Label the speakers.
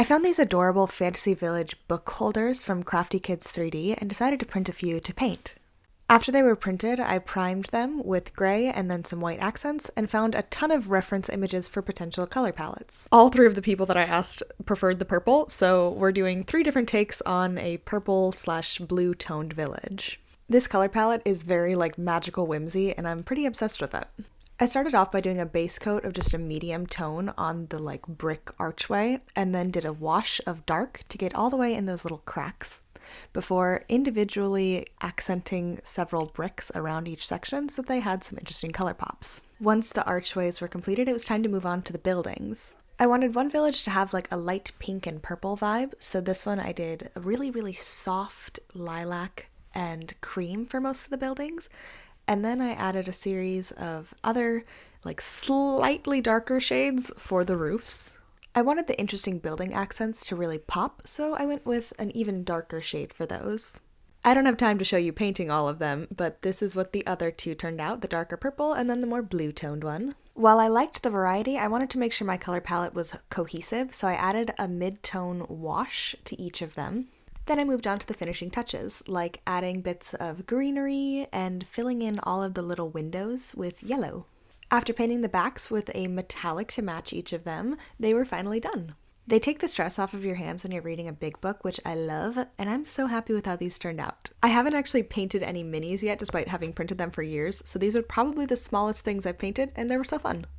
Speaker 1: I found these adorable Fantasy Village book holders from Crafty Kids 3D and decided to print a few to paint. After they were printed, I primed them with gray and then some white accents and found a ton of reference images for potential color palettes. All three of the people that I asked preferred the purple, so we're doing 3 different takes on a purple/blue toned village. This color palette is very magical whimsy, and I'm pretty obsessed with it. I started off by doing a base coat of just a medium tone on the brick archway, and then did a wash of dark to get all the way in those little cracks, before individually accenting several bricks around each section so that they had some interesting color pops. Once the archways were completed, it was time to move on to the buildings. I wanted one village to have a light pink and purple vibe, so this one I did a really, really soft lilac and cream for most of the buildings. And then I added a series of other, slightly darker shades for the roofs. I wanted the interesting building accents to really pop, so I went with an even darker shade for those. I don't have time to show you painting all of them, but this is what the other 2 turned out, the darker purple and then the more blue-toned one. While I liked the variety, I wanted to make sure my color palette was cohesive, so I added a mid-tone wash to each of them. Then I moved on to the finishing touches, like adding bits of greenery and filling in all of the little windows with yellow. After painting the backs with a metallic to match each of them, they were finally done. They take the stress off of your hands when you're reading a big book, which I love, and I'm so happy with how these turned out. I haven't actually painted any minis yet, despite having printed them for years, so these are probably the smallest things I've painted, and they were so fun.